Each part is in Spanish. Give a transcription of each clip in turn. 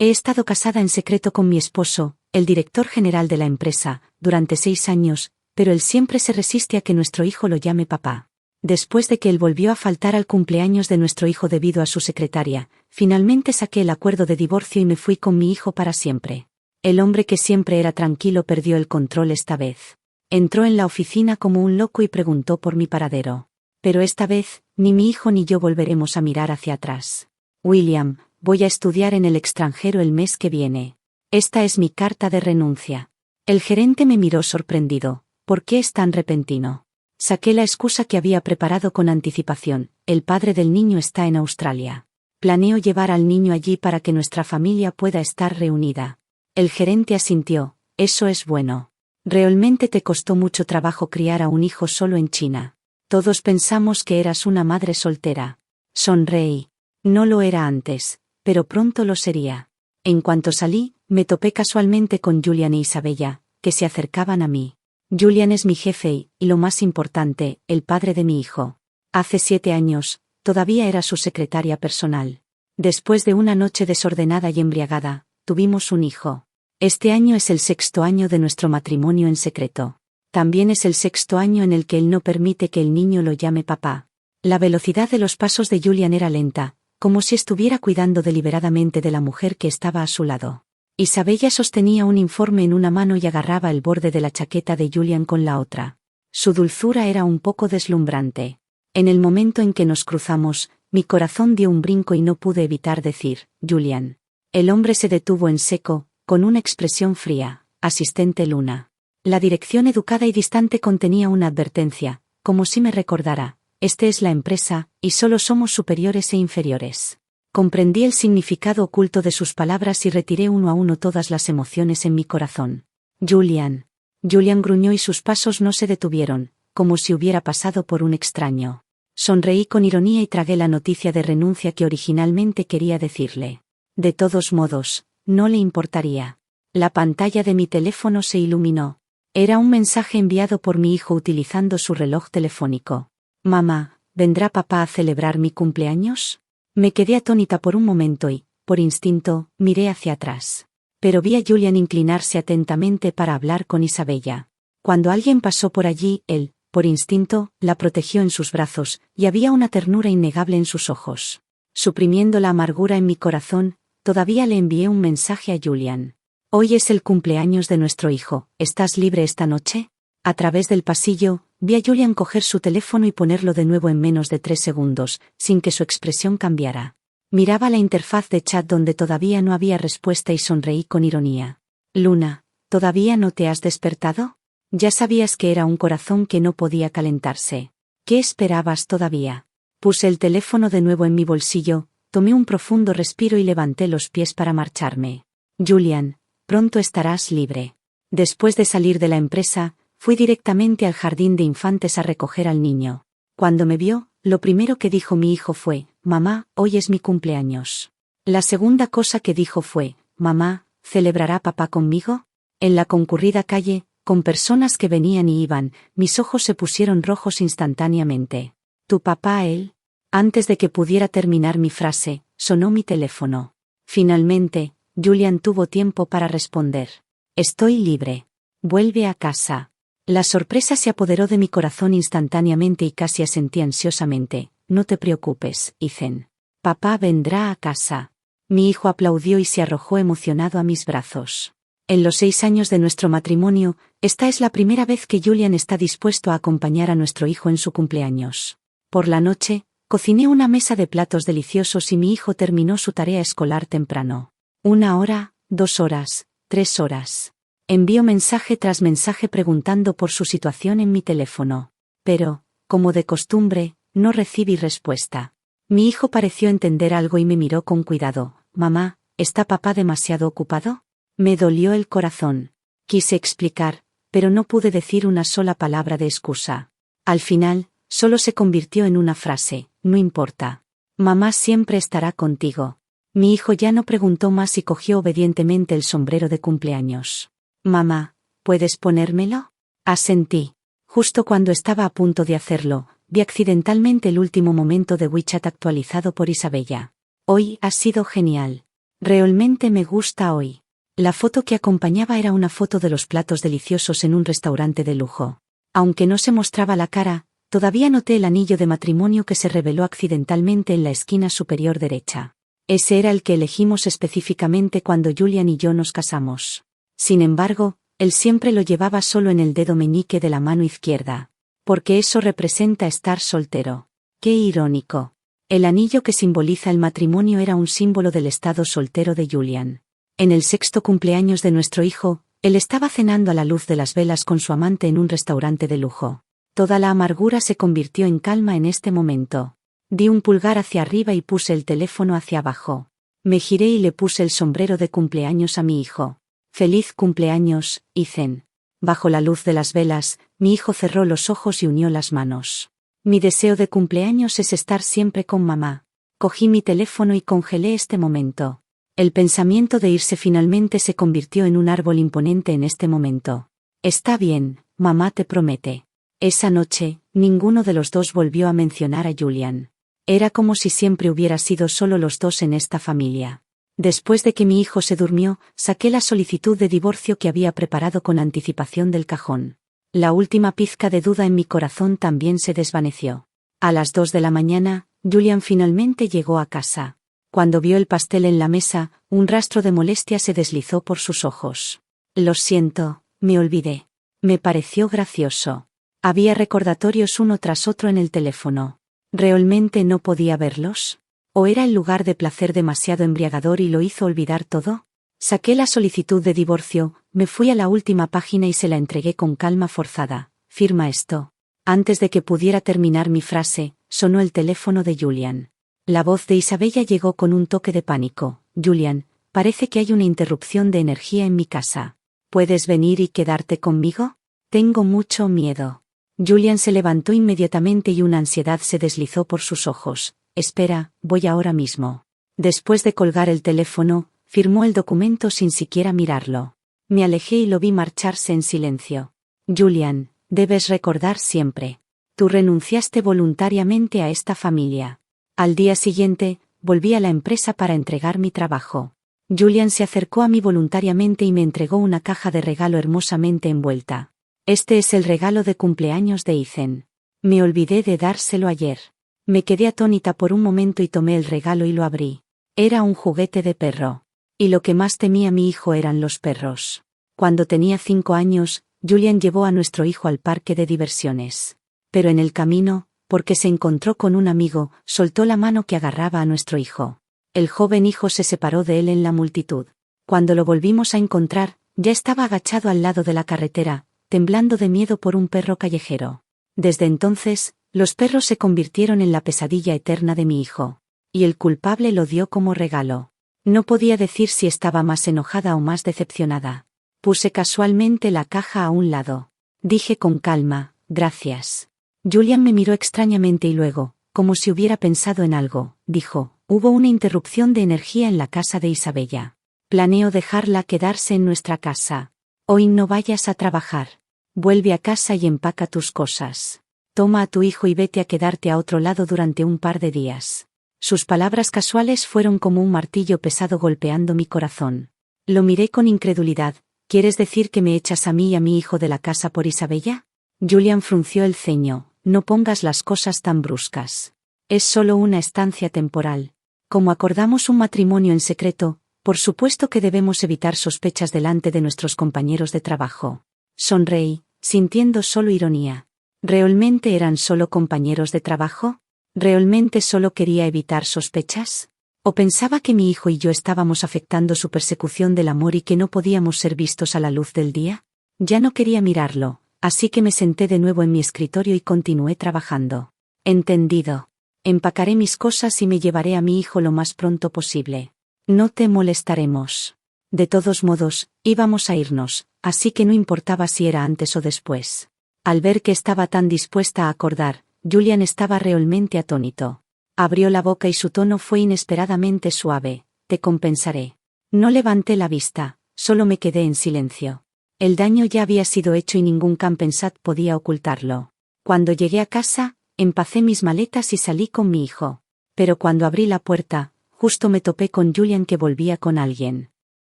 He estado casada en secreto con mi esposo, el director general de la empresa, durante 6 años, pero él siempre se resiste a que nuestro hijo lo llame papá. Después de que él volvió a faltar al cumpleaños de nuestro hijo debido a su secretaria, finalmente saqué el acuerdo de divorcio y me fui con mi hijo para siempre. El hombre que siempre era tranquilo perdió el control esta vez. Entró en la oficina como un loco y preguntó por mi paradero. Pero esta vez, ni mi hijo ni yo volveremos a mirar hacia atrás. William, voy a estudiar en el extranjero el mes que viene. Esta es mi carta de renuncia. El gerente me miró sorprendido. ¿Por qué es tan repentino? Saqué la excusa que había preparado con anticipación. El padre del niño está en Australia. Planeo llevar al niño allí para que nuestra familia pueda estar reunida. El gerente asintió. Eso es bueno. Realmente te costó mucho trabajo criar a un hijo solo en China. Todos pensamos que eras una madre soltera. Sonreí. No lo era antes, pero pronto lo sería. En cuanto salí, me topé casualmente con Julian e Isabella, que se acercaban a mí. Julian es mi jefe y, lo más importante, el padre de mi hijo. Hace 7 años, todavía era su secretaria personal. Después de una noche desordenada y embriagada, tuvimos un hijo. Este año es el 6.º año de nuestro matrimonio en secreto. También es el 6.º año en el que él no permite que el niño lo llame papá. La velocidad de los pasos de Julian era lenta, como si estuviera cuidando deliberadamente de la mujer que estaba a su lado. Isabella sostenía un informe en una mano y agarraba el borde de la chaqueta de Julian con la otra. Su dulzura era un poco deslumbrante. En el momento en que nos cruzamos, mi corazón dio un brinco y no pude evitar decir, Julian. El hombre se detuvo en seco, con una expresión fría, asistente Luna. La dirección educada y distante contenía una advertencia, como si me recordara, este es la empresa, y solo somos superiores e inferiores. Comprendí el significado oculto de sus palabras y retiré uno a uno todas las emociones en mi corazón. Julian. Julian gruñó y sus pasos no se detuvieron, como si hubiera pasado por un extraño. Sonreí con ironía y tragué la noticia de renuncia que originalmente quería decirle. De todos modos, no le importaría. La pantalla de mi teléfono se iluminó. Era un mensaje enviado por mi hijo utilizando su reloj telefónico. Mamá, ¿vendrá papá a celebrar mi cumpleaños? Me quedé atónita por un momento y, por instinto, miré hacia atrás. Pero vi a Julian inclinarse atentamente para hablar con Isabella. Cuando alguien pasó por allí, él, por instinto, la protegió en sus brazos, y había una ternura innegable en sus ojos. Suprimiendo la amargura en mi corazón, todavía le envié un mensaje a Julian. Hoy es el cumpleaños de nuestro hijo, ¿estás libre esta noche? A través del pasillo, vi a Julian coger su teléfono y ponerlo de nuevo en menos de 3 segundos, sin que su expresión cambiara. Miraba la interfaz de chat donde todavía no había respuesta y sonreí con ironía. Luna, ¿todavía no te has despertado? Ya sabías que era un corazón que no podía calentarse. ¿Qué esperabas todavía? Puse el teléfono de nuevo en mi bolsillo, tomé un profundo respiro y levanté los pies para marcharme. Julian, pronto estarás libre. Después de salir de la empresa, fui directamente al jardín de infantes a recoger al niño. Cuando me vio, lo primero que dijo mi hijo fue, mamá, hoy es mi cumpleaños. La segunda cosa que dijo fue, mamá, ¿celebrará papá conmigo? En la concurrida calle, con personas que venían y iban, mis ojos se pusieron rojos instantáneamente. ¿Tu papá él? Antes de que pudiera terminar mi frase, sonó mi teléfono. Finalmente, Julian tuvo tiempo para responder. Estoy libre. Vuelve a casa. La sorpresa se apoderó de mi corazón instantáneamente y casi asentí ansiosamente. No te preocupes, Ethan. Papá vendrá a casa. Mi hijo aplaudió y se arrojó emocionado a mis brazos. En los 6 años de nuestro matrimonio, esta es la primera vez que Julian está dispuesto a acompañar a nuestro hijo en su cumpleaños. Por la noche, cociné una mesa de platos deliciosos y mi hijo terminó su tarea escolar temprano. 1 hora, 2 horas, 3 horas. Envío mensaje tras mensaje preguntando por su situación en mi teléfono. Pero, como de costumbre, no recibí respuesta. Mi hijo pareció entender algo y me miró con cuidado. Mamá, ¿está papá demasiado ocupado? Me dolió el corazón. Quise explicar, pero no pude decir una sola palabra de excusa. Al final, solo se convirtió en una frase, no importa. Mamá siempre estará contigo. Mi hijo ya no preguntó más y cogió obedientemente el sombrero de cumpleaños. Mamá, ¿puedes ponérmelo? Asentí. Justo cuando estaba a punto de hacerlo, vi accidentalmente el último momento de WeChat actualizado por Isabella. Hoy ha sido genial. Realmente me gusta hoy. La foto que acompañaba era una foto de los platos deliciosos en un restaurante de lujo. Aunque no se mostraba la cara, todavía noté el anillo de matrimonio que se reveló accidentalmente en la esquina superior derecha. Ese era el que elegimos específicamente cuando Julian y yo nos casamos. Sin embargo, él siempre lo llevaba solo en el dedo meñique de la mano izquierda. Porque eso representa estar soltero. ¡Qué irónico! El anillo que simboliza el matrimonio era un símbolo del estado soltero de Julian. En el 6º cumpleaños de nuestro hijo, él estaba cenando a la luz de las velas con su amante en un restaurante de lujo. Toda la amargura se convirtió en calma en este momento. Di un pulgar hacia arriba y puse el teléfono hacia abajo. Me giré y le puse el sombrero de cumpleaños a mi hijo. «Feliz cumpleaños, Ethan». Bajo la luz de las velas, mi hijo cerró los ojos y unió las manos. Mi deseo de cumpleaños es estar siempre con mamá. Cogí mi teléfono y congelé este momento. El pensamiento de irse finalmente se convirtió en un árbol imponente en este momento. Está bien, mamá te promete. Esa noche, ninguno de los dos volvió a mencionar a Julian. Era como si siempre hubiera sido solo los dos en esta familia. Después de que mi hijo se durmió, saqué la solicitud de divorcio que había preparado con anticipación del cajón. La última pizca de duda en mi corazón también se desvaneció. A las 2 de la mañana, Julian finalmente llegó a casa. Cuando vio el pastel en la mesa, un rastro de molestia se deslizó por sus ojos. Lo siento, me olvidé. Me pareció gracioso. Había recordatorios uno tras otro en el teléfono. ¿Realmente no podía verlos? ¿O era el lugar de placer demasiado embriagador y lo hizo olvidar todo? Saqué la solicitud de divorcio, me fui a la última página y se la entregué con calma forzada. «Firma esto». Antes de que pudiera terminar mi frase, sonó el teléfono de Julian. La voz de Isabella llegó con un toque de pánico. «Julian, parece que hay una interrupción de energía en mi casa. ¿Puedes venir y quedarte conmigo? Tengo mucho miedo». Julian se levantó inmediatamente y una ansiedad se deslizó por sus ojos. «Espera, voy ahora mismo». Después de colgar el teléfono, firmó el documento sin siquiera mirarlo. Me alejé y lo vi marcharse en silencio. «Julian, debes recordar siempre. Tú renunciaste voluntariamente a esta familia». Al día siguiente, volví a la empresa para entregar mi trabajo. Julian se acercó a mí voluntariamente y me entregó una caja de regalo hermosamente envuelta. «Este es el regalo de cumpleaños de Ethan. Me olvidé de dárselo ayer». Me quedé atónita por un momento y tomé el regalo y lo abrí. Era un juguete de perro. Y lo que más temía mi hijo eran los perros. Cuando tenía 5 años, Julian llevó a nuestro hijo al parque de diversiones. Pero en el camino, porque se encontró con un amigo, soltó la mano que agarraba a nuestro hijo. El joven hijo se separó de él en la multitud. Cuando lo volvimos a encontrar, ya estaba agachado al lado de la carretera, temblando de miedo por un perro callejero. Desde entonces, los perros se convirtieron en la pesadilla eterna de mi hijo. Y el culpable lo dio como regalo. No podía decir si estaba más enojada o más decepcionada. Puse casualmente la caja a un lado. Dije con calma, «Gracias». Julian me miró extrañamente y luego, como si hubiera pensado en algo, dijo, «Hubo una interrupción de energía en la casa de Isabella. Planeo dejarla quedarse en nuestra casa. Hoy no vayas a trabajar. Vuelve a casa y empaca tus cosas. Toma a tu hijo y vete a quedarte a otro lado durante un par de días». Sus palabras casuales fueron como un martillo pesado golpeando mi corazón. Lo miré con incredulidad. «¿Quieres decir que me echas a mí y a mi hijo de la casa por Isabella?» Julian frunció el ceño. «No pongas las cosas tan bruscas. Es solo una estancia temporal. Como acordamos un matrimonio en secreto, por supuesto que debemos evitar sospechas delante de nuestros compañeros de trabajo». Sonreí, sintiendo solo ironía. ¿Realmente eran solo compañeros de trabajo? ¿Realmente solo quería evitar sospechas? ¿O pensaba que mi hijo y yo estábamos afectando su persecución del amor y que no podíamos ser vistos a la luz del día? Ya no quería mirarlo, así que me senté de nuevo en mi escritorio y continué trabajando. «Entendido. Empacaré mis cosas y me llevaré a mi hijo lo más pronto posible. No te molestaremos». De todos modos, íbamos a irnos, así que no importaba si era antes o después. Al ver que estaba tan dispuesta a acordar, Julian estaba realmente atónito. Abrió la boca y su tono fue inesperadamente suave. «Te compensaré». No levanté la vista, solo me quedé en silencio. El daño ya había sido hecho y ningún compensat podía ocultarlo. Cuando llegué a casa, empacé mis maletas y salí con mi hijo. Pero cuando abrí la puerta, justo me topé con Julian que volvía con alguien.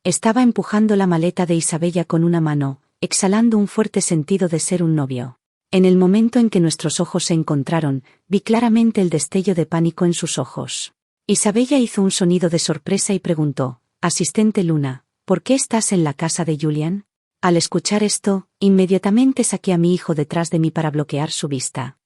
Estaba empujando la maleta de Isabella con una mano, exhalando un fuerte sentido de ser un novio. En el momento en que nuestros ojos se encontraron, vi claramente el destello de pánico en sus ojos. Isabella hizo un sonido de sorpresa y preguntó: «Asistente Luna, ¿por qué estás en la casa de Julian?». Al escuchar esto, inmediatamente saqué a mi hijo detrás de mí para bloquear su vista.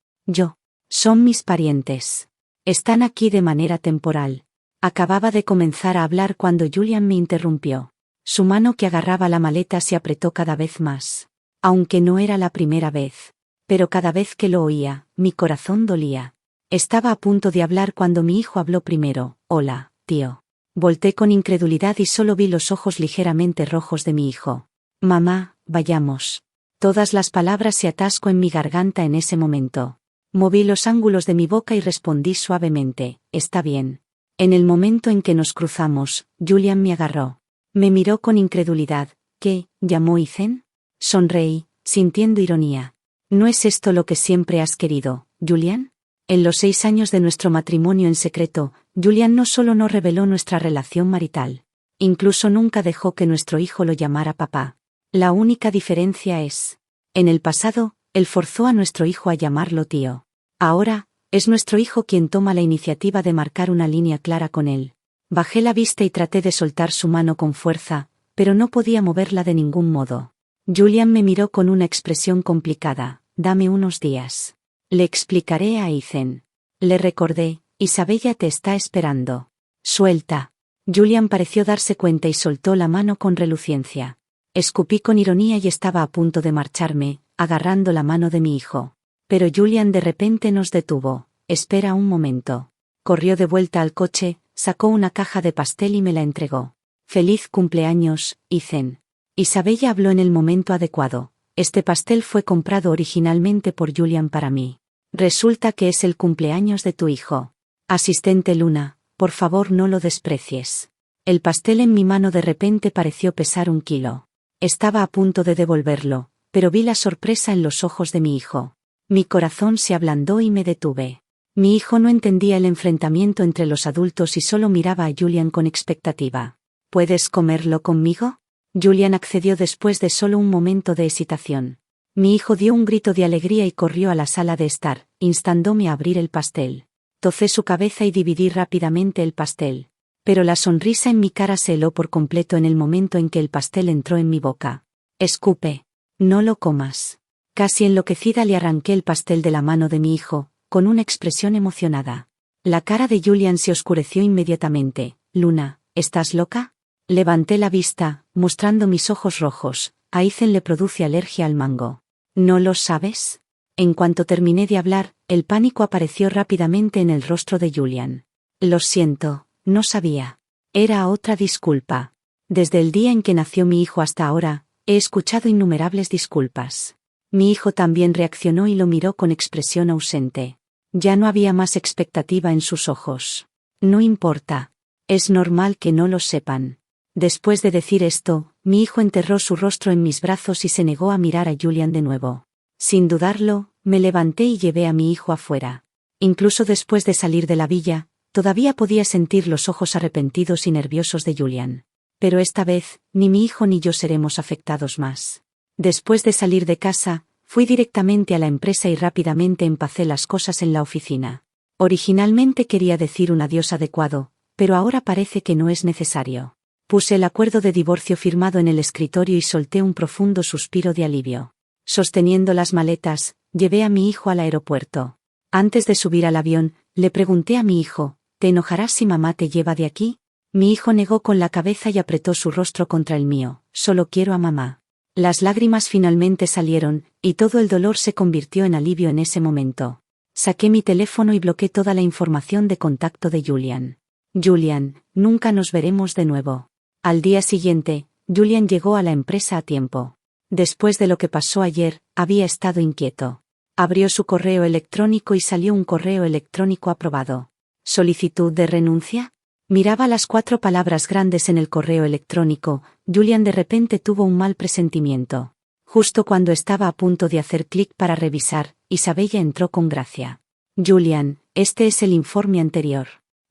Son mis parientes. Están aquí de manera temporal. Acababa de comenzar a hablar cuando Julian me interrumpió. Su mano que agarraba la maleta se apretó cada vez más. Aunque no era la primera vez. Pero cada vez que lo oía, mi corazón dolía. Estaba a punto de hablar cuando mi hijo habló primero: «Hola, tío». Volté con incredulidad y solo vi los ojos ligeramente rojos de mi hijo. «Mamá, vayamos». Todas las palabras se atascó en mi garganta en ese momento. Moví los ángulos de mi boca y respondí suavemente: «Está bien». En el momento en que nos cruzamos, Julian me agarró. Me miró con incredulidad. «¿Qué, llamó Ethan?». Sonreí, sintiendo ironía. «¿No es esto lo que siempre has querido, Julian?». En los 6 años de nuestro matrimonio en secreto, Julian no solo no reveló nuestra relación marital. Incluso nunca dejó que nuestro hijo lo llamara papá. La única diferencia es: en el pasado, él forzó a nuestro hijo a llamarlo tío. Ahora, es nuestro hijo quien toma la iniciativa de marcar una línea clara con él. Bajé la vista y traté de soltar su mano con fuerza, pero no podía moverla de ningún modo. Julian me miró con una expresión complicada. «Dame unos días. Le explicaré a Ethan». Le recordé: «Isabella te está esperando». «Suelta». Julian pareció darse cuenta y soltó la mano con reluciencia. Escupí con ironía y estaba a punto de marcharme, agarrando la mano de mi hijo. Pero Julian de repente nos detuvo. «Espera un momento». Corrió de vuelta al coche, sacó una caja de pastel y me la entregó. «Feliz cumpleaños, Ethan». Isabella habló en el momento adecuado. «Este pastel fue comprado originalmente por Julian para mí. Resulta que es el cumpleaños de tu hijo. Asistente Luna, por favor no lo desprecies». El pastel en mi mano de repente pareció pesar 1 kilo. Estaba a punto de devolverlo, pero vi la sorpresa en los ojos de mi hijo. Mi corazón se ablandó y me detuve. Mi hijo no entendía el enfrentamiento entre los adultos y solo miraba a Julian con expectativa. «¿Puedes comerlo conmigo?». Julian accedió después de solo un momento de hesitación. Mi hijo dio un grito de alegría y corrió a la sala de estar, instándome a abrir el pastel. Tocé su cabeza y dividí rápidamente el pastel. Pero la sonrisa en mi cara se heló por completo en el momento en que el pastel entró en mi boca. «Escupe. No lo comas». Casi enloquecida le arranqué el pastel de la mano de mi hijo, con una expresión emocionada. La cara de Julian se oscureció inmediatamente. «Luna, ¿estás loca?». Levanté la vista, mostrando mis ojos rojos. «A Ethan le produce alergia al mango». «¿No lo sabes?». En cuanto terminé de hablar, el pánico apareció rápidamente en el rostro de Julian. «Lo siento, no sabía». Era otra disculpa. Desde el día en que nació mi hijo hasta ahora, he escuchado innumerables disculpas. Mi hijo también reaccionó y lo miró con expresión ausente. Ya no había más expectativa en sus ojos. «No importa. Es normal que no lo sepan». Después de decir esto, mi hijo enterró su rostro en mis brazos y se negó a mirar a Julian de nuevo. Sin dudarlo, me levanté y llevé a mi hijo afuera. Incluso después de salir de la villa, todavía podía sentir los ojos arrepentidos y nerviosos de Julian. Pero esta vez, ni mi hijo ni yo seremos afectados más. Después de salir de casa, fui directamente a la empresa y rápidamente empacé las cosas en la oficina. Originalmente quería decir un adiós adecuado, pero ahora parece que no es necesario. Puse el acuerdo de divorcio firmado en el escritorio y solté un profundo suspiro de alivio. Sosteniendo las maletas, llevé a mi hijo al aeropuerto. Antes de subir al avión, le pregunté a mi hijo: «¿Te enojarás si mamá te lleva de aquí?». Mi hijo negó con la cabeza y apretó su rostro contra el mío. «Solo quiero a mamá». Las lágrimas finalmente salieron, y todo el dolor se convirtió en alivio en ese momento. Saqué mi teléfono y bloqueé toda la información de contacto de Julian. «Julian, nunca nos veremos de nuevo». Al día siguiente, Julian llegó a la empresa a tiempo. Después de lo que pasó ayer, había estado inquieto. Abrió su correo electrónico y salió un correo electrónico aprobado. ¿Solicitud de renuncia? Miraba las 4 palabras grandes en el correo electrónico. Julian de repente tuvo un mal presentimiento. Justo cuando estaba a punto de hacer clic para revisar, Isabella entró con gracia. «Julian, este es el informe anterior».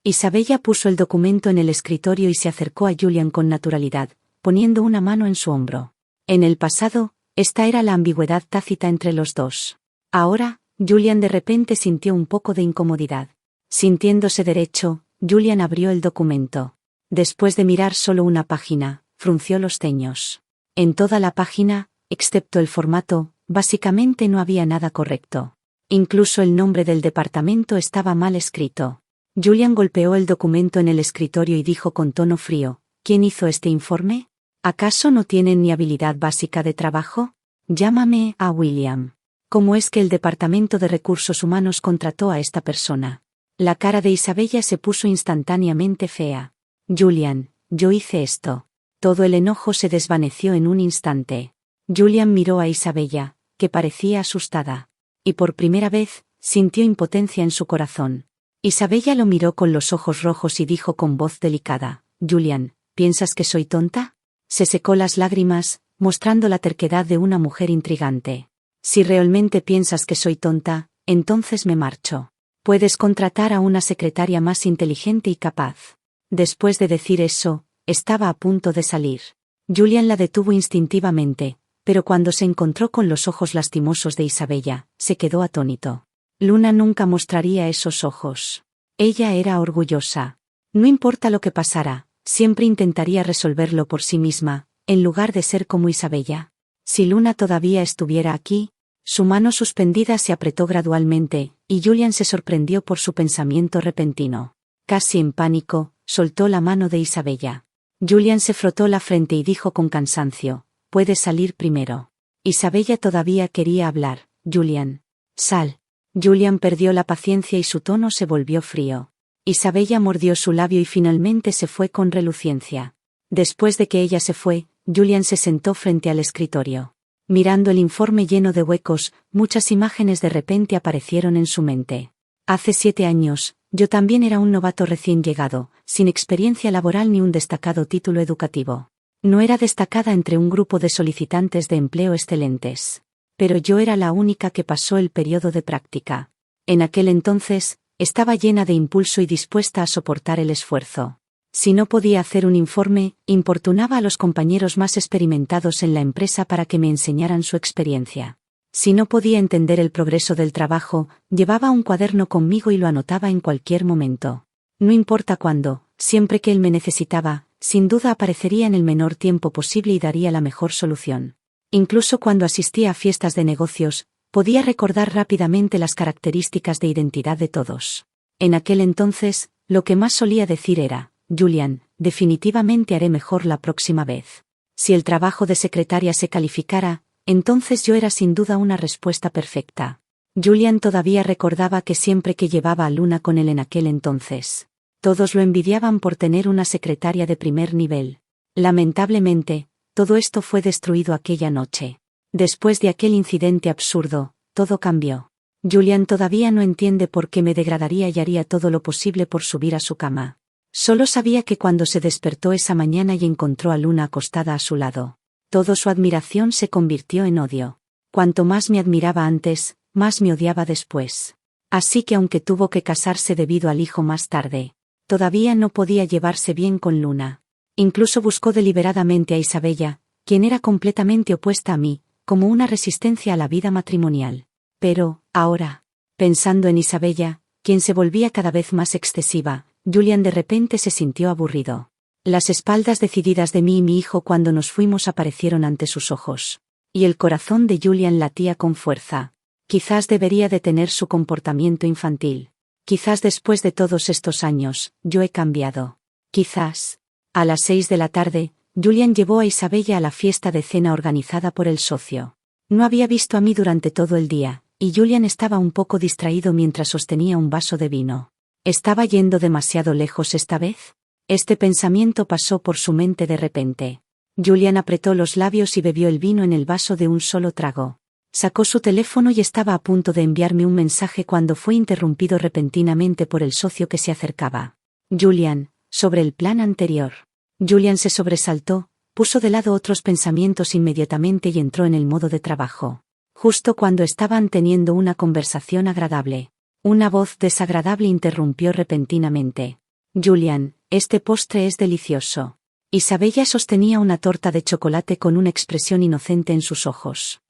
Isabella puso el documento en el escritorio y se acercó a Julian con naturalidad, poniendo una mano en su hombro. En el pasado, esta era la ambigüedad tácita entre los dos. Ahora, Julian de repente sintió un poco de incomodidad. Sintiéndose derecho, Julian abrió el documento. Después de mirar solo una página, frunció los ceños. En toda la página, excepto el formato, básicamente no había nada correcto. Incluso el nombre del departamento estaba mal escrito. Julian golpeó el documento en el escritorio y dijo con tono frío: ¿Quién hizo este informe? ¿Acaso no tienen ni habilidad básica de trabajo? Llámame a William. ¿Cómo es que el Departamento de Recursos Humanos contrató a esta persona? La cara de Isabella se puso instantáneamente fea. Julian, yo hice esto. Todo el enojo se desvaneció en un instante. Julian miró a Isabella, que parecía asustada. Y por primera vez, sintió impotencia en su corazón. Isabella lo miró con los ojos rojos y dijo con voz delicada: Julian, ¿piensas que soy tonta? Se secó las lágrimas, mostrando la terquedad de una mujer intrigante. Si realmente piensas que soy tonta, entonces me marcho. Puedes contratar a una secretaria más inteligente y capaz. Después de decir eso, estaba a punto de salir. Julian la detuvo instintivamente, pero cuando se encontró con los ojos lastimosos de Isabella, se quedó atónito. Luna nunca mostraría esos ojos. Ella era orgullosa. No importa lo que pasara, siempre intentaría resolverlo por sí misma, en lugar de ser como Isabella. Si Luna todavía estuviera aquí. Su mano suspendida se apretó gradualmente, y Julian se sorprendió por su pensamiento repentino. Casi en pánico, soltó la mano de Isabella. Julian se frotó la frente y dijo con cansancio: «Puedes salir primero». Isabella todavía quería hablar. «Julian. Sal». Julian perdió la paciencia y su tono se volvió frío. Isabella mordió su labio y finalmente se fue con reluciencia. Después de que ella se fue, Julian se sentó frente al escritorio. Mirando el informe lleno de huecos, muchas imágenes de repente aparecieron en su mente. Hace 7 años, yo también era un novato recién llegado, sin experiencia laboral ni un destacado título educativo. No era destacada entre un grupo de solicitantes de empleo excelentes. Pero yo era la única que pasó el periodo de práctica. En aquel entonces, estaba llena de impulso y dispuesta a soportar el esfuerzo. Si no podía hacer un informe, importunaba a los compañeros más experimentados en la empresa para que me enseñaran su experiencia. Si no podía entender el progreso del trabajo, llevaba un cuaderno conmigo y lo anotaba en cualquier momento. No importa cuándo, siempre que él me necesitaba, sin duda aparecería en el menor tiempo posible y daría la mejor solución. Incluso cuando asistía a fiestas de negocios, podía recordar rápidamente las características de identidad de todos. En aquel entonces, lo que más solía decir era: Julian, definitivamente haré mejor la próxima vez. Si el trabajo de secretaria se calificara, entonces yo era sin duda una respuesta perfecta. Julian todavía recordaba que siempre que llevaba a Luna con él en aquel entonces, todos lo envidiaban por tener una secretaria de primer nivel. Lamentablemente, todo esto fue destruido aquella noche. Después de aquel incidente absurdo, todo cambió. Julian todavía no entiende por qué me degradaría y haría todo lo posible por subir a su cama. Solo sabía que cuando se despertó esa mañana y encontró a Luna acostada a su lado, toda su admiración se convirtió en odio. Cuanto más me admiraba antes, más me odiaba después. Así que aunque tuvo que casarse debido al hijo más tarde, todavía no podía llevarse bien con Luna. Incluso buscó deliberadamente a Isabella, quien era completamente opuesta a mí, como una resistencia a la vida matrimonial. Pero, ahora, pensando en Isabella, quien se volvía cada vez más excesiva, Julian de repente se sintió aburrido. Las espaldas decididas de mí y mi hijo cuando nos fuimos aparecieron ante sus ojos. Y el corazón de Julian latía con fuerza. Quizás debería detener su comportamiento infantil. Quizás después de todos estos años, yo he cambiado. Quizás. A las 6 de la tarde, Julian llevó a Isabella a la fiesta de cena organizada por el socio. No había visto a mí durante todo el día, y Julian estaba un poco distraído mientras sostenía un vaso de vino. ¿Estaba yendo demasiado lejos esta vez? Este pensamiento pasó por su mente de repente. Julian apretó los labios y bebió el vino en el vaso de un solo trago. Sacó su teléfono y estaba a punto de enviarme un mensaje cuando fue interrumpido repentinamente por el socio que se acercaba. Julian, sobre el plan anterior. Julian se sobresaltó, puso de lado otros pensamientos inmediatamente y entró en el modo de trabajo. Justo cuando estaban teniendo una conversación agradable, una voz desagradable interrumpió repentinamente. Julian, este postre es delicioso. Isabella sostenía una torta de chocolate con una expresión inocente en sus ojos.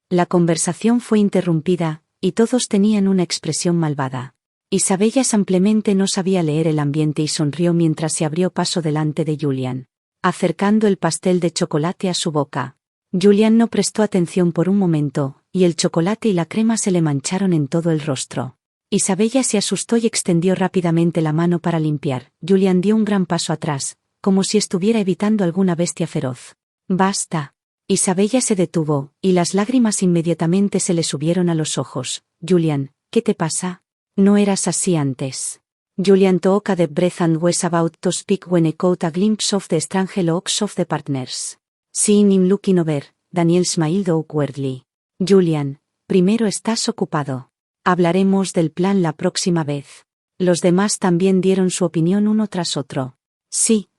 La conversación fue interrumpida, y todos tenían una expresión malvada. Isabella simplemente no sabía leer el ambiente y sonrió mientras se abrió paso delante de Julian, acercando el pastel de chocolate a su boca. Julian no prestó atención por un momento, y el chocolate y la crema se le mancharon en todo el rostro. Isabella se asustó y extendió rápidamente la mano para limpiar. Julian dio un gran paso atrás, como si estuviera evitando alguna bestia feroz. «Basta». Isabella se detuvo, y las lágrimas inmediatamente se le subieron a los ojos. «Julian, ¿qué te pasa? No eras así antes». Julian took a deep breath and was about to speak when he caught a glimpse of the strange looks of the partners. Seeing him looking over, Daniel smiled awkwardly. «Julian, primero estás ocupado. Hablaremos del plan la próxima vez». Los demás también dieron su opinión uno tras otro. «Sí,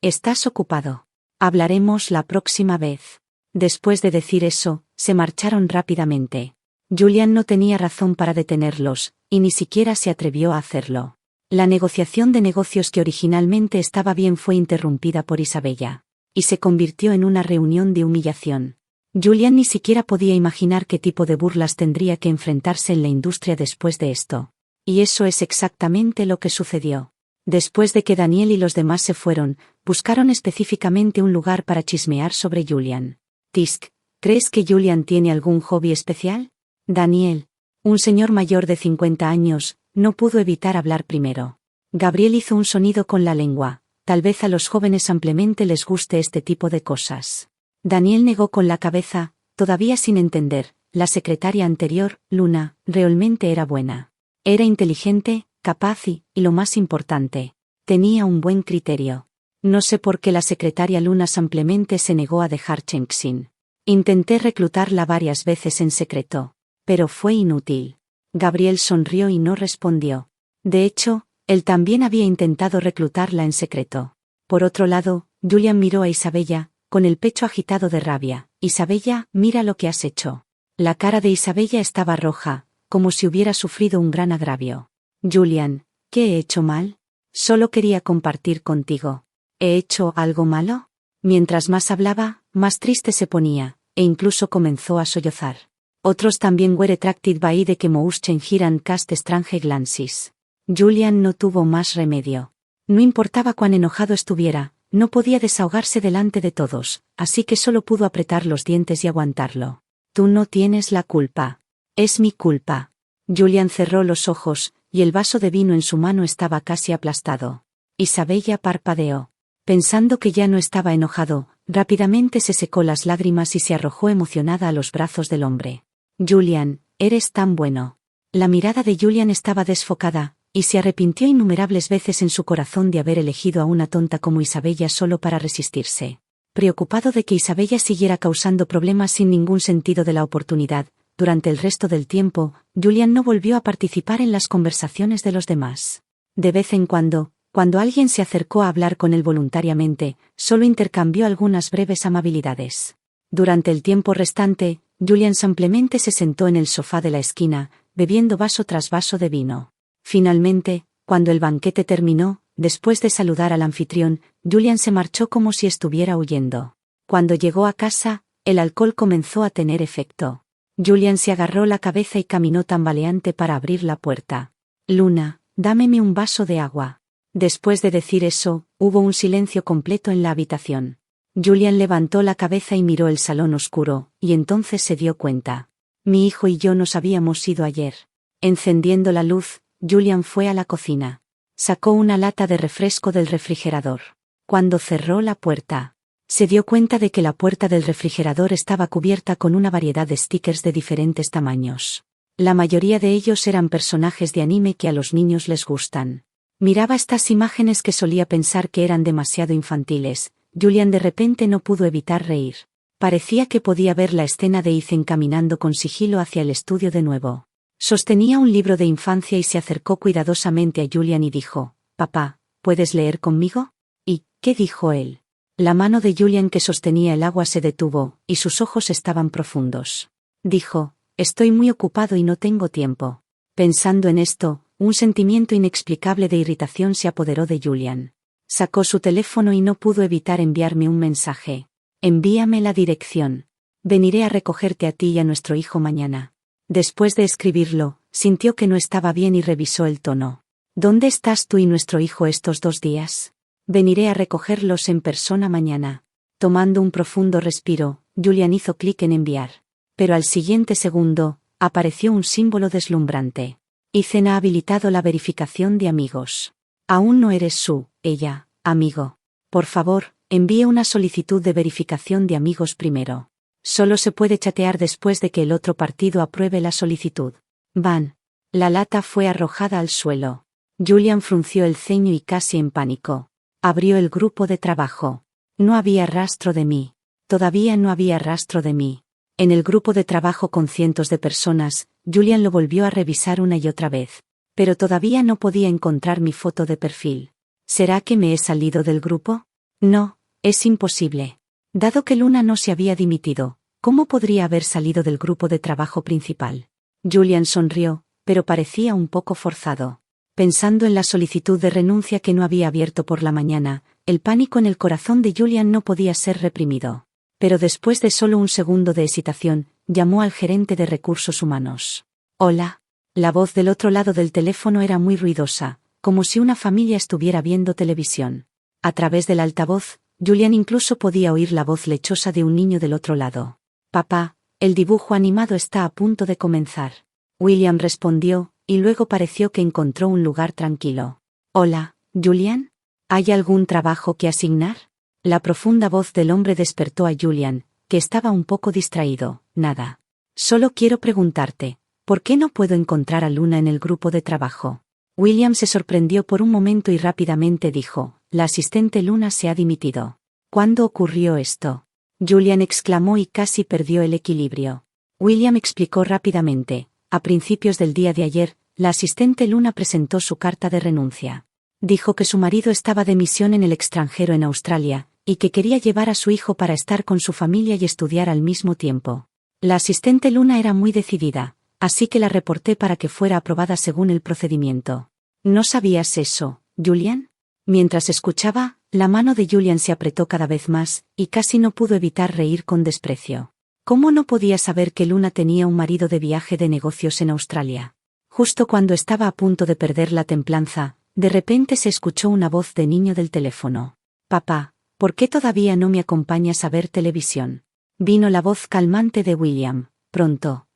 estás ocupado. Hablaremos la próxima vez». Después de decir eso, se marcharon rápidamente. Julian no tenía razón para detenerlos, y ni siquiera se atrevió a hacerlo. La negociación de negocios que originalmente estaba bien fue interrumpida por Isabella, y se convirtió en una reunión de humillación. Julian ni siquiera podía imaginar qué tipo de burlas tendría que enfrentarse en la industria después de esto. Y eso es exactamente lo que sucedió. Después de que Daniel y los demás se fueron, buscaron específicamente un lugar para chismear sobre Julian. «Tisk, ¿crees que Julian tiene algún hobby especial?» Daniel, un señor mayor de 50 años, no pudo evitar hablar primero. Gabriel hizo un sonido con la lengua. Tal vez a los jóvenes ampliamente les guste este tipo de cosas. Daniel negó con la cabeza, todavía sin entender. La secretaria anterior, Luna, realmente era buena. Era inteligente, capaz y lo más importante, tenía un buen criterio. No sé por qué la secretaria Luna simplemente se negó a dejar Chengxin. Intenté reclutarla varias veces en secreto, pero fue inútil. Gabriel sonrió y no respondió. De hecho, él también había intentado reclutarla en secreto. Por otro lado, Julian miró a Isabella, con el pecho agitado de rabia. «Isabella, mira lo que has hecho». La cara de Isabella estaba roja, como si hubiera sufrido un gran agravio. «Julian, ¿qué he hecho mal? Solo quería compartir contigo». «¿He hecho algo malo?» Mientras más hablaba, más triste se ponía, e incluso comenzó a sollozar. Otros también were attracted by the emotion here and cast strange glances. Julian no tuvo más remedio. No importaba cuán enojado estuviera, no podía desahogarse delante de todos, así que solo pudo apretar los dientes y aguantarlo. «Tú no tienes la culpa. Es mi culpa». Julian cerró los ojos, y el vaso de vino en su mano estaba casi aplastado. Isabella parpadeó. Pensando que ya no estaba enojado, rápidamente se secó las lágrimas y se arrojó emocionada a los brazos del hombre. «Julian, eres tan bueno». La mirada de Julian estaba desfocada, y se arrepintió innumerables veces en su corazón de haber elegido a una tonta como Isabella solo para resistirse. Preocupado de que Isabella siguiera causando problemas sin ningún sentido de la oportunidad, durante el resto del tiempo, Julian no volvió a participar en las conversaciones de los demás. De vez en cuando alguien se acercó a hablar con él voluntariamente, solo intercambió algunas breves amabilidades. Durante el tiempo restante, Julian simplemente se sentó en el sofá de la esquina, bebiendo vaso tras vaso de vino. Finalmente, cuando el banquete terminó, después de saludar al anfitrión, Julian se marchó como si estuviera huyendo. Cuando llegó a casa, el alcohol comenzó a tener efecto. Julian se agarró la cabeza y caminó tambaleante para abrir la puerta. «Luna, dámeme un vaso de agua». Después de decir eso, hubo un silencio completo en la habitación. Julian levantó la cabeza y miró el salón oscuro, y entonces se dio cuenta. «Mi hijo y yo nos habíamos ido ayer». Encendiendo la luz, Julian fue a la cocina. Sacó una lata de refresco del refrigerador. Cuando cerró la puerta, se dio cuenta de que la puerta del refrigerador estaba cubierta con una variedad de stickers de diferentes tamaños. La mayoría de ellos eran personajes de anime que a los niños les gustan. Miraba estas imágenes que solía pensar que eran demasiado infantiles. Julian de repente no pudo evitar reír. Parecía que podía ver la escena de Ethan caminando con sigilo hacia el estudio de nuevo. Sostenía un libro de infancia y se acercó cuidadosamente a Julian y dijo: «Papá, ¿puedes leer conmigo?» «¿Y qué dijo él?» La mano de Julian que sostenía el agua se detuvo, y sus ojos estaban profundos. Dijo: «Estoy muy ocupado y no tengo tiempo». Pensando en esto, Un sentimiento inexplicable de irritación se apoderó de Julian. Sacó su teléfono y no pudo evitar enviarme un mensaje. Envíame la dirección. Veniré a recogerte a ti y a nuestro hijo mañana. Después de escribirlo, sintió que no estaba bien y revisó el tono. ¿Dónde estás tú y nuestro hijo estos 2 días? Veniré a recogerlos en persona mañana. Tomando un profundo respiro, Julian hizo clic en enviar. Pero al siguiente segundo, apareció un símbolo deslumbrante. Ethan ha habilitado la verificación de amigos. Aún no eres ella, amigo. Por favor, envíe una solicitud de verificación de amigos primero. Solo se puede chatear después de que el otro partido apruebe la solicitud. Van. La lata fue arrojada al suelo. Julian frunció el ceño y casi en pánico. Abrió el grupo de trabajo. No había rastro de mí. Todavía no había rastro de mí. En el grupo de trabajo con cientos de personas, Julian lo volvió a revisar una y otra vez. Pero todavía no podía encontrar mi foto de perfil. ¿Será que me he salido del grupo? No, es imposible. Dado que Luna no se había dimitido, ¿cómo podría haber salido del grupo de trabajo principal? Julian sonrió, pero parecía un poco forzado. Pensando en la solicitud de renuncia que no había abierto por la mañana, el pánico en el corazón de Julian no podía ser reprimido. Pero después de solo un segundo de hesitación, llamó al gerente de recursos humanos. Hola. La voz del otro lado del teléfono era muy ruidosa, como si una familia estuviera viendo televisión. A través del altavoz, Julian incluso podía oír la voz lechosa de un niño del otro lado. Papá, el dibujo animado está a punto de comenzar. William respondió, y luego pareció que encontró un lugar tranquilo. Hola, Julian. ¿Hay algún trabajo que asignar? La profunda voz del hombre despertó a Julian, que estaba un poco distraído. Nada. Solo quiero preguntarte, ¿por qué no puedo encontrar a Luna en el grupo de trabajo? William se sorprendió por un momento y rápidamente dijo, la asistente Luna se ha dimitido. ¿Cuándo ocurrió esto? Julian exclamó y casi perdió el equilibrio. William explicó rápidamente, a principios del día de ayer, la asistente Luna presentó su carta de renuncia. Dijo que su marido estaba de misión en el extranjero en Australia, y que quería llevar a su hijo para estar con su familia y estudiar al mismo tiempo. La asistente Luna era muy decidida, así que la reporté para que fuera aprobada según el procedimiento. ¿No sabías eso, Julian? Mientras escuchaba, la mano de Julian se apretó cada vez más, y casi no pudo evitar reír con desprecio. ¿Cómo no podía saber que Luna tenía un marido de viaje de negocios en Australia? Justo cuando estaba a punto de perder la templanza, de repente se escuchó una voz de niño del teléfono. Papá, ¿por qué todavía no me acompañas a ver televisión? Vino la voz calmante de William. Pronto.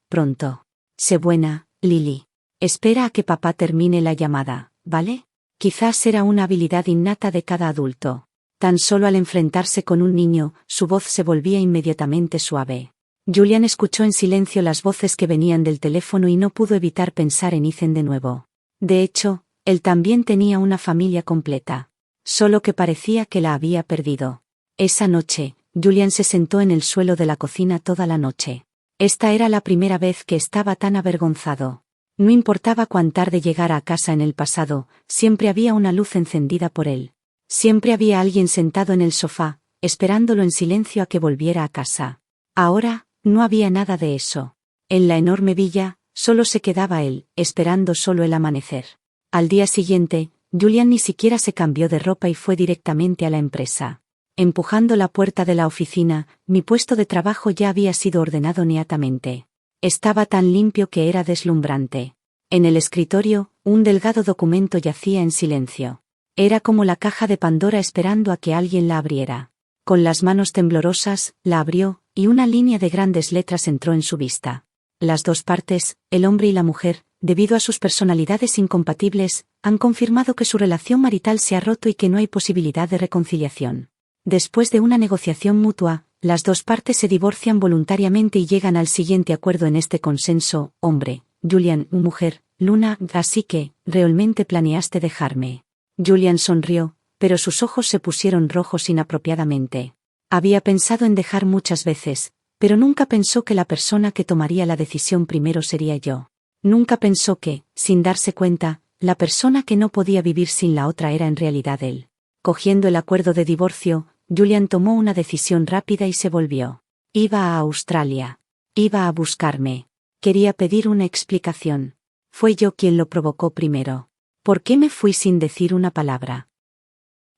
Sé buena, Lily. Espera a que papá termine la llamada, ¿vale? Quizás era una habilidad innata de cada adulto. Tan solo al enfrentarse con un niño, su voz se volvía inmediatamente suave. Julian escuchó en silencio las voces que venían del teléfono y no pudo evitar pensar en Ethan de nuevo. De hecho, él también tenía una familia completa. Solo que parecía que la había perdido. Esa noche, Julian se sentó en el suelo de la cocina toda la noche. Esta era la primera vez que estaba tan avergonzado. No importaba cuán tarde llegara a casa en el pasado, siempre había una luz encendida por él. Siempre había alguien sentado en el sofá, esperándolo en silencio a que volviera a casa. Ahora, no había nada de eso. En la enorme villa, solo se quedaba él, esperando solo el amanecer. Al día siguiente, Julian ni siquiera se cambió de ropa y fue directamente a la empresa. Empujando la puerta de la oficina, mi puesto de trabajo ya había sido ordenado neatamente. Estaba tan limpio que era deslumbrante. En el escritorio, un delgado documento yacía en silencio. Era como la caja de Pandora esperando a que alguien la abriera. Con las manos temblorosas, la abrió, y una línea de grandes letras entró en su vista. Las dos partes, el hombre y la mujer, debido a sus personalidades incompatibles, han confirmado que su relación marital se ha roto y que no hay posibilidad de reconciliación. Después de una negociación mutua, las dos partes se divorcian voluntariamente y llegan al siguiente acuerdo en este consenso: hombre, Julian; mujer, Luna. Así que, ¿realmente planeaste dejarme? Julian sonrió, pero sus ojos se pusieron rojos inapropiadamente. Había pensado en dejar muchas veces, pero nunca pensó que la persona que tomaría la decisión primero sería yo. Nunca pensó que, sin darse cuenta, la persona que no podía vivir sin la otra era en realidad él. Cogiendo el acuerdo de divorcio, Julian tomó una decisión rápida y se volvió. Iba a Australia. Iba a buscarme. Quería pedir una explicación. Fue yo quien lo provocó primero. ¿Por qué me fui sin decir una palabra?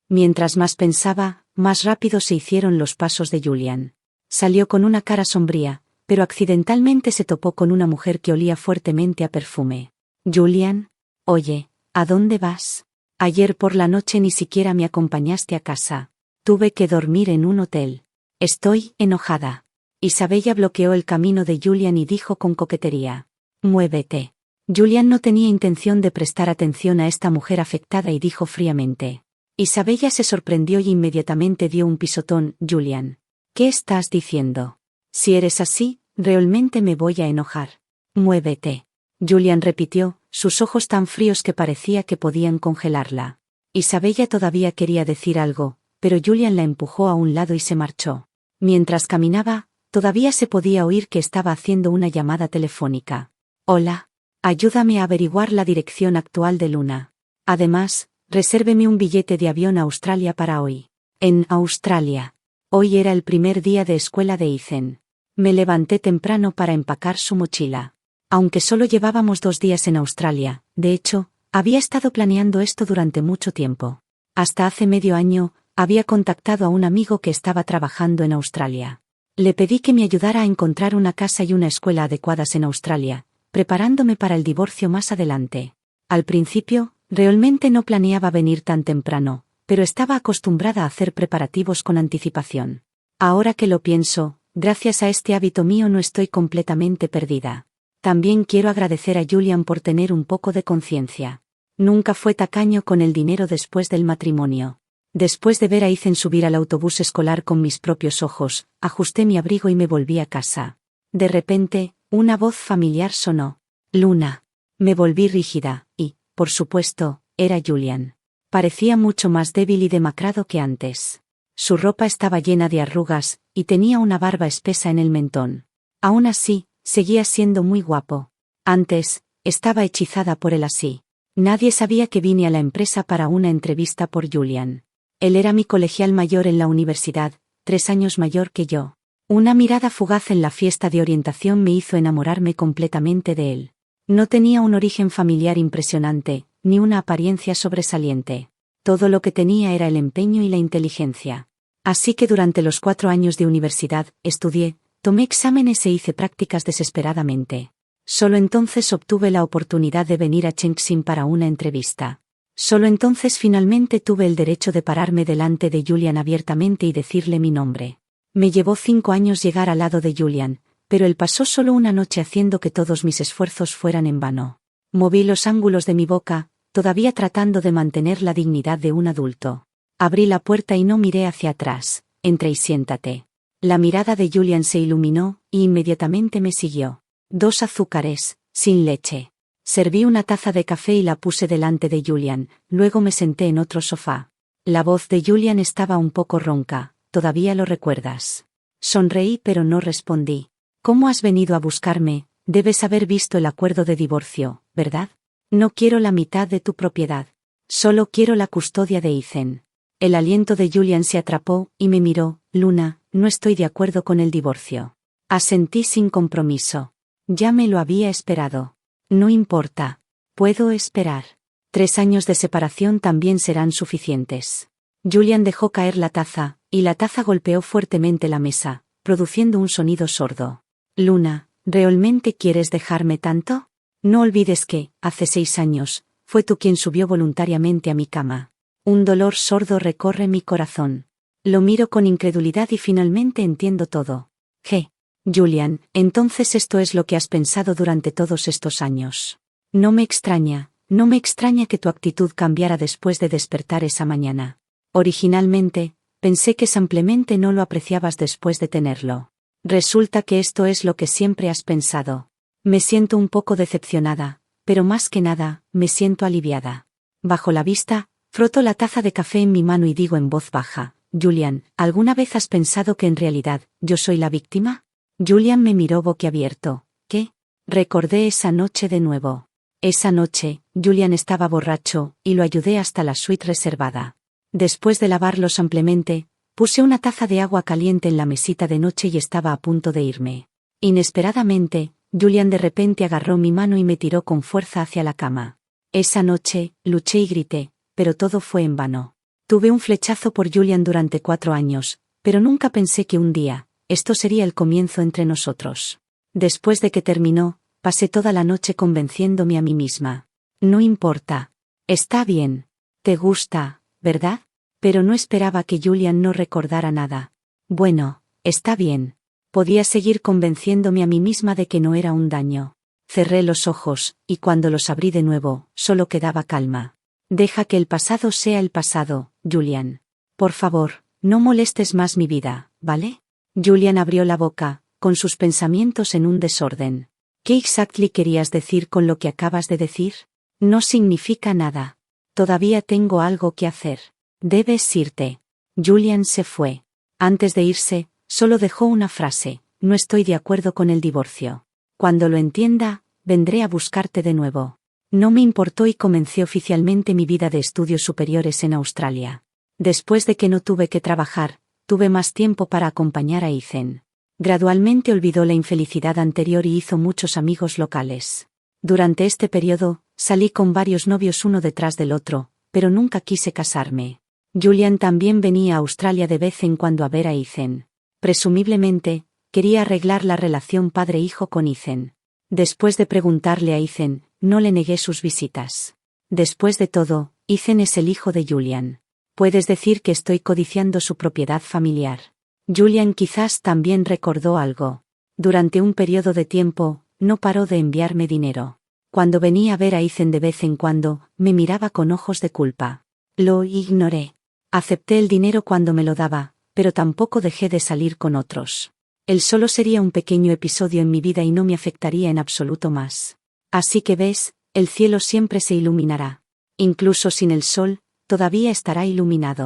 Mientras más pensaba, más rápido se hicieron los pasos de Julian. Salió con una cara sombría, pero accidentalmente se topó con una mujer que olía fuertemente a perfume. Julian, oye, ¿a dónde vas? Ayer por la noche ni siquiera me acompañaste a casa. Tuve que dormir en un hotel. Estoy enojada. Isabella bloqueó el camino de Julian y dijo con coquetería: muévete. Julian no tenía intención de prestar atención a esta mujer afectada y dijo fríamente. Isabella se sorprendió y inmediatamente dio un pisotón. Julian, ¿qué estás diciendo? Si eres así, realmente me voy a enojar. Muévete. Julian repitió, sus ojos tan fríos que parecía que podían congelarla. Isabella todavía quería decir algo, pero Julian la empujó a un lado y se marchó. Mientras caminaba, todavía se podía oír que estaba haciendo una llamada telefónica. Hola. Ayúdame a averiguar la dirección actual de Luna. Además, resérveme un billete de avión a Australia para hoy. En Australia. Hoy era el primer día de escuela de Ethan. Me levanté temprano para empacar su mochila. Aunque solo llevábamos 2 días en Australia, de hecho, había estado planeando esto durante mucho tiempo. Hasta hace medio año, había contactado a un amigo que estaba trabajando en Australia. Le pedí que me ayudara a encontrar una casa y una escuela adecuadas en Australia, preparándome para el divorcio más adelante. Al principio, realmente no planeaba venir tan temprano, pero estaba acostumbrada a hacer preparativos con anticipación. Ahora que lo pienso, gracias a este hábito mío no estoy completamente perdida. También quiero agradecer a Julian por tener un poco de conciencia. Nunca fue tacaño con el dinero después del matrimonio. Después de ver a Ethan subir al autobús escolar con mis propios ojos, ajusté mi abrigo y me volví a casa. De repente, una voz familiar sonó. Luna. Me volví rígida, y, por supuesto, era Julian. Parecía mucho más débil y demacrado que antes. Su ropa estaba llena de arrugas, y tenía una barba espesa en el mentón. Aún así, seguía siendo muy guapo. Antes, estaba hechizada por él así. Nadie sabía que vine a la empresa para una entrevista por Julian. Él era mi colegial mayor en la universidad, 3 años mayor que yo. Una mirada fugaz en la fiesta de orientación me hizo enamorarme completamente de él. No tenía un origen familiar impresionante, ni una apariencia sobresaliente. Todo lo que tenía era el empeño y la inteligencia. Así que durante los 4 años de universidad, estudié, tomé exámenes e hice prácticas desesperadamente. Solo entonces obtuve la oportunidad de venir a Chengxin para una entrevista. Solo entonces finalmente tuve el derecho de pararme delante de Julian abiertamente y decirle mi nombre. Me llevó 5 años llegar al lado de Julian, pero él pasó solo una noche haciendo que todos mis esfuerzos fueran en vano. Moví los ángulos de mi boca, todavía tratando de mantener la dignidad de un adulto. Abrí la puerta y no miré hacia atrás. Entra y siéntate. La mirada de Julian se iluminó, y inmediatamente me siguió. 2 azúcares, sin leche. Serví una taza de café y la puse delante de Julian, luego me senté en otro sofá. La voz de Julian estaba un poco ronca. ¿Todavía lo recuerdas? Sonreí pero no respondí. ¿Cómo has venido a buscarme? Debes haber visto el acuerdo de divorcio, ¿verdad? No quiero la mitad de tu propiedad. Solo quiero la custodia de Ethan. El aliento de Julian se atrapó, y me miró. Luna, no estoy de acuerdo con el divorcio. Asentí sin compromiso. Ya me lo había esperado. No importa. Puedo esperar. 3 años de separación también serán suficientes. Julian dejó caer la taza, y la taza golpeó fuertemente la mesa, produciendo un sonido sordo. Luna, ¿realmente quieres dejarme tanto? No olvides que, hace 6 años, fue tú quien subió voluntariamente a mi cama. Un dolor sordo recorre mi corazón. Lo miro con incredulidad y finalmente entiendo todo. Julian, entonces esto es lo que has pensado durante todos estos años. No me extraña que tu actitud cambiara después de despertar esa mañana. Originalmente, pensé que simplemente no lo apreciabas después de tenerlo. Resulta que esto es lo que siempre has pensado. Me siento un poco decepcionada, pero más que nada, me siento aliviada. Bajo la vista, froto la taza de café en mi mano y digo en voz baja, Julian, ¿alguna vez has pensado que en realidad, yo soy la víctima? Julian me miró boquiabierto. ¿Qué? Recordé esa noche de nuevo. Esa noche, Julian estaba borracho, y lo ayudé hasta la suite reservada. Después de lavarlos ampliamente, puse una taza de agua caliente en la mesita de noche y estaba a punto de irme. Inesperadamente, Julian de repente agarró mi mano y me tiró con fuerza hacia la cama. Esa noche, luché y grité, pero todo fue en vano. Tuve un flechazo por Julian durante 4 años, pero nunca pensé que un día, esto sería el comienzo entre nosotros. Después de que terminó, pasé toda la noche convenciéndome a mí misma. No importa. Está bien. Te gusta, ¿verdad? Pero no esperaba que Julian no recordara nada. Bueno, está bien. Podía seguir convenciéndome a mí misma de que no era un daño. Cerré los ojos, y cuando los abrí de nuevo, solo quedaba calma. Deja que el pasado sea el pasado, Julian. Por favor, no molestes más mi vida, ¿vale? Julian abrió la boca, con sus pensamientos en un desorden. ¿Qué exactly querías decir con lo que acabas de decir? No significa nada. Todavía tengo algo que hacer. Debes irte. Julian se fue. Antes de irse, solo dejó una frase: no estoy de acuerdo con el divorcio. Cuando lo entienda, vendré a buscarte de nuevo. No me importó y comencé oficialmente mi vida de estudios superiores en Australia. Después de que no tuve que trabajar, tuve más tiempo para acompañar a Ethan. Gradualmente olvidó la infelicidad anterior y hizo muchos amigos locales. Durante este periodo, salí con varios novios uno detrás del otro, pero nunca quise casarme. Julian también venía a Australia de vez en cuando a ver a Ethan. Presumiblemente, quería arreglar la relación padre-hijo con Ethan. Después de preguntarle a Ethan, no le negué sus visitas. Después de todo, Ethan es el hijo de Julian. Puedes decir que estoy codiciando su propiedad familiar. Julian quizás también recordó algo. Durante un periodo de tiempo, no paró de enviarme dinero. Cuando venía a ver a Ethan de vez en cuando, me miraba con ojos de culpa. Lo ignoré. Acepté el dinero cuando me lo daba, pero tampoco dejé de salir con otros. Él solo sería un pequeño episodio en mi vida y no me afectaría en absoluto más. Así que ves, el cielo siempre se iluminará. Incluso sin el sol, todavía estará iluminado.